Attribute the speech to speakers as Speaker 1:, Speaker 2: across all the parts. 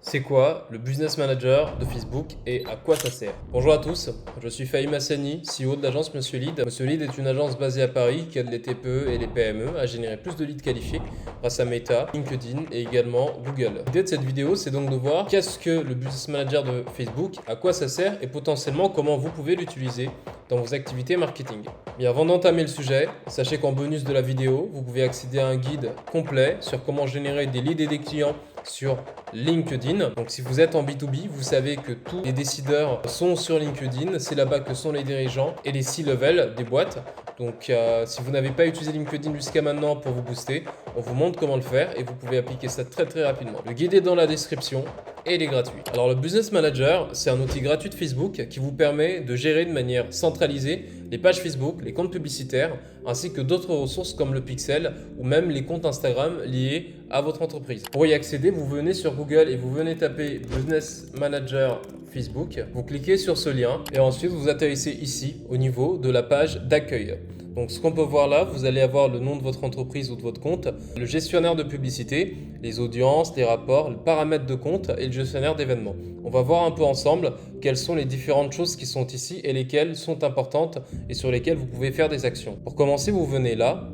Speaker 1: C'est quoi le Business Manager de Facebook et à quoi ça sert? Bonjour à tous, je suis Fahim Hassani, CEO de l'agence Monsieur Lead. Monsieur Lead est une agence basée à Paris qui aide les TPE et les PME à générer plus de leads qualifiés grâce à Meta, LinkedIn et également Google. L'idée de cette vidéo, c'est donc de voir qu'est-ce que le Business Manager de Facebook, à quoi ça sert et potentiellement comment vous pouvez l'utiliser dans vos activités marketing. Mais avant d'entamer le sujet, sachez qu'en bonus de la vidéo, vous pouvez accéder à un guide complet sur comment générer des leads et des clients sur LinkedIn. Donc si vous êtes en B2B, vous savez que tous les décideurs sont sur LinkedIn, c'est là-bas que sont les dirigeants et les C-level des boîtes. Donc si vous n'avez pas utilisé LinkedIn jusqu'à maintenant pour vous booster, on vous montre comment le faire et vous pouvez appliquer ça très rapidement. Le guide est dans la description et il est gratuit. Alors le Business Manager, c'est un outil gratuit de Facebook qui vous permet de gérer de manière centralisée les pages Facebook, les comptes publicitaires, ainsi que d'autres ressources comme le Pixel ou même les comptes Instagram liés à votre entreprise. Pour y accéder, vous venez sur Google et vous venez taper Business Manager Facebook. Vous cliquez sur ce lien et ensuite vous atterrissez ici au niveau de la page d'accueil. Donc ce qu'on peut voir là, vous allez avoir le nom de votre entreprise ou de votre compte, le gestionnaire de publicité, les audiences, les rapports, le paramètre de compte et le gestionnaire d'événements. On va voir un peu ensemble quelles sont les différentes choses qui sont ici et lesquelles sont importantes et sur lesquelles vous pouvez faire des actions. Pour commencer, vous venez là,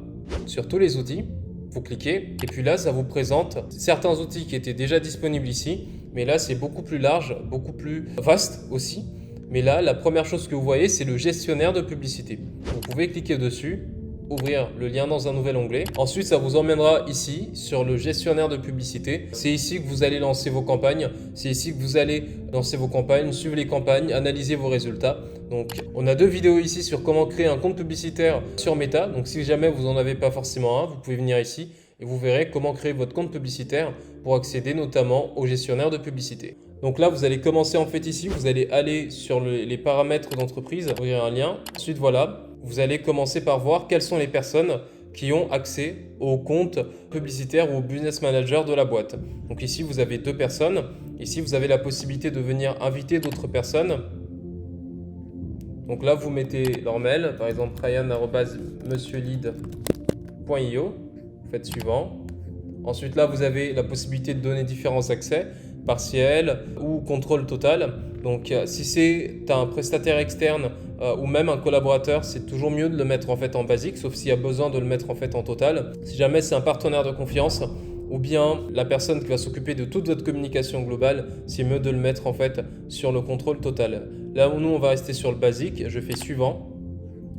Speaker 1: sur tous les outils, vous cliquez et puis là, ça vous présente certains outils qui étaient déjà disponibles ici, mais là, c'est beaucoup plus large, beaucoup plus vaste aussi. Mais là, la première chose que vous voyez, c'est le gestionnaire de publicité. Vous pouvez cliquer dessus, ouvrir le lien dans un nouvel onglet. Ensuite, ça vous emmènera ici sur le gestionnaire de publicité. C'est ici que vous allez lancer vos campagnes. C'est ici que vous allez lancer vos campagnes, suivre les campagnes, analyser vos résultats. Donc, on a deux vidéos ici sur comment créer un compte publicitaire sur Meta. Donc, si jamais vous n'en avez pas forcément un, vous pouvez venir ici et vous verrez comment créer votre compte publicitaire pour accéder notamment au gestionnaire de publicité. Donc là, vous allez commencer en fait ici, vous allez aller sur les paramètres d'entreprise, ouvrir un lien. Ensuite, voilà, vous allez commencer par voir quelles sont les personnes qui ont accès au compte publicitaire ou au business manager de la boîte. Donc ici, vous avez deux personnes. Ici, vous avez la possibilité de venir inviter d'autres personnes. Donc là, vous mettez leur mail, par exemple ryan@monsieurlead.io. Vous faites suivant. Ensuite, là, vous avez la possibilité de donner différents accès, partiel ou contrôle total. Donc si c'est un prestataire externe ou même un collaborateur, c'est toujours mieux de le mettre en fait en basique, sauf s'il y a besoin de le mettre en fait en total. Si jamais c'est un partenaire de confiance ou bien la personne qui va s'occuper de toute votre communication globale, c'est mieux de le mettre en fait sur le contrôle total. Là où nous on va rester sur le basique, je fais suivant.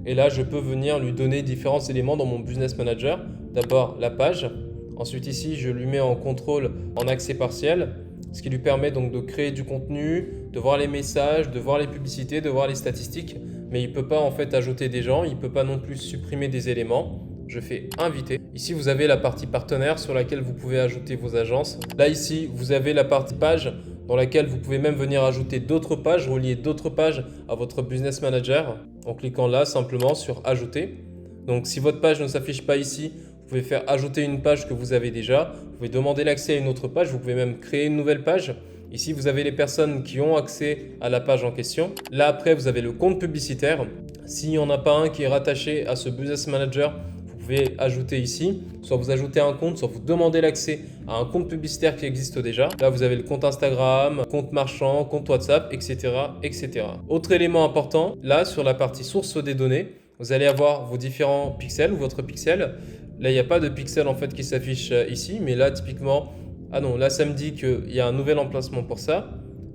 Speaker 1: Et là je peux venir lui donner différents éléments dans mon business manager. D'abord la page. Ensuite ici je lui mets en contrôle en accès partiel. Ce qui lui permet donc de créer du contenu, de voir les messages, de voir les publicités, de voir les statistiques. Mais il ne peut pas en fait ajouter des gens, il ne peut pas non plus supprimer des éléments. Je fais inviter. Ici, vous avez la partie partenaire sur laquelle vous pouvez ajouter vos agences. Là, ici, vous avez la partie page dans laquelle vous pouvez même venir ajouter d'autres pages, relier d'autres pages à votre business manager en cliquant là simplement sur ajouter. Donc, si votre page ne s'affiche pas ici, vous pouvez faire ajouter une page que vous avez déjà. Vous pouvez demander l'accès à une autre page. Vous pouvez même créer une nouvelle page. Ici, vous avez les personnes qui ont accès à la page en question. Là, après, vous avez le compte publicitaire. S'il n'y en a pas un qui est rattaché à ce Business Manager, vous pouvez ajouter ici. Soit vous ajoutez un compte, soit vous demandez l'accès à un compte publicitaire qui existe déjà. Là, vous avez le compte Instagram, compte marchand, compte WhatsApp, etc., etc. Autre élément important, là, sur la partie source des données, vous allez avoir vos différents pixels ou votre pixel. Là, il n'y a pas de pixel en fait qui s'affiche ici, mais là, typiquement, ah non, là, ça me dit qu'il y a un nouvel emplacement pour ça.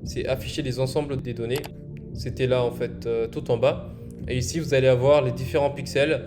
Speaker 1: C'est afficher les ensembles des données. C'était là en fait tout en bas. Et ici, vous allez avoir les différents pixels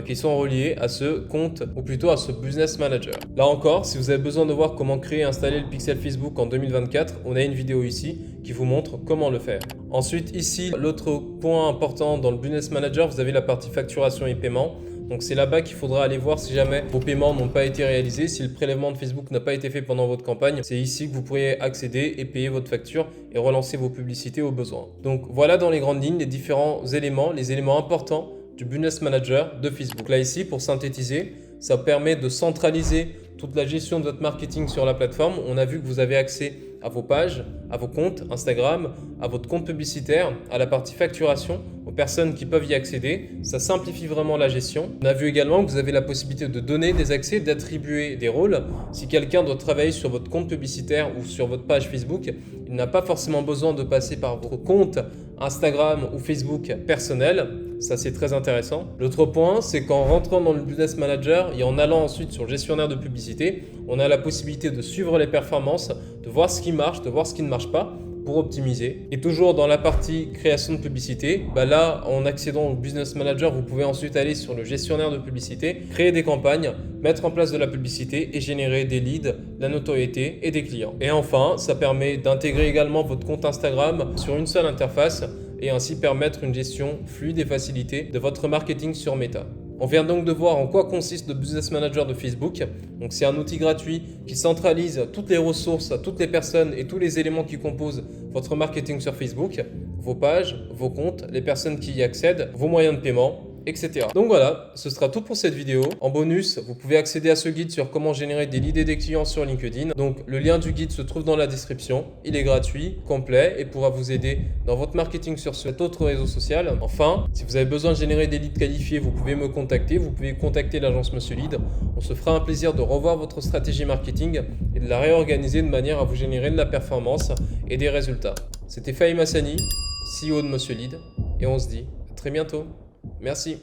Speaker 1: qui sont reliés à ce compte ou plutôt à ce Business Manager. Là encore, si vous avez besoin de voir comment créer et installer le pixel Facebook en 2024, on a une vidéo ici qui vous montre comment le faire. Ensuite, ici, l'autre point important dans le Business Manager, vous avez la partie facturation et paiement. Donc c'est là-bas qu'il faudra aller voir si jamais vos paiements n'ont pas été réalisés, si le prélèvement de Facebook n'a pas été fait pendant votre campagne. C'est ici que vous pourriez accéder et payer votre facture et relancer vos publicités au besoin. Donc voilà dans les grandes lignes les différents éléments, les éléments importants du Business Manager de Facebook. Là ici, pour synthétiser, ça permet de centraliser toute la gestion de votre marketing sur la plateforme. On a vu que vous avez accès à vos pages, à vos comptes Instagram, à votre compte publicitaire, à la partie facturation, aux personnes qui peuvent y accéder. Ça simplifie vraiment la gestion. On a vu également que vous avez la possibilité de donner des accès, d'attribuer des rôles. Si quelqu'un doit travailler sur votre compte publicitaire ou sur votre page Facebook, il n'a pas forcément besoin de passer par votre compte Instagram ou Facebook personnel. Ça, c'est très intéressant. L'autre point, c'est qu'en rentrant dans le Business Manager et en allant ensuite sur le gestionnaire de publicité, on a la possibilité de suivre les performances, de voir ce qui marche, de voir ce qui ne marche pas pour optimiser. Et toujours dans la partie création de publicité, là, en accédant au Business Manager, vous pouvez ensuite aller sur le gestionnaire de publicité, créer des campagnes, mettre en place de la publicité et générer des leads, de la notoriété et des clients. Et enfin, ça permet d'intégrer également votre compte Instagram sur une seule interface et ainsi permettre une gestion fluide et facilitée de votre marketing sur Meta. On vient donc de voir en quoi consiste le Business Manager de Facebook. Donc c'est un outil gratuit qui centralise toutes les ressources, toutes les personnes et tous les éléments qui composent votre marketing sur Facebook, vos pages, vos comptes, les personnes qui y accèdent, vos moyens de paiement, etc. Donc voilà, ce sera tout pour cette vidéo. En bonus, vous pouvez accéder à ce guide sur comment générer des leads et des clients sur LinkedIn. Donc le lien du guide se trouve dans la description. Il est gratuit, complet et pourra vous aider dans votre marketing sur cet autre réseau social. Enfin, si vous avez besoin de générer des leads qualifiés, vous pouvez me contacter. Vous pouvez contacter l'agence Monsieur Lead. On se fera un plaisir de revoir votre stratégie marketing et de la réorganiser de manière à vous générer de la performance et des résultats. C'était Fahim Hassani, CEO de Monsieur Lead et on se dit à très bientôt. Merci.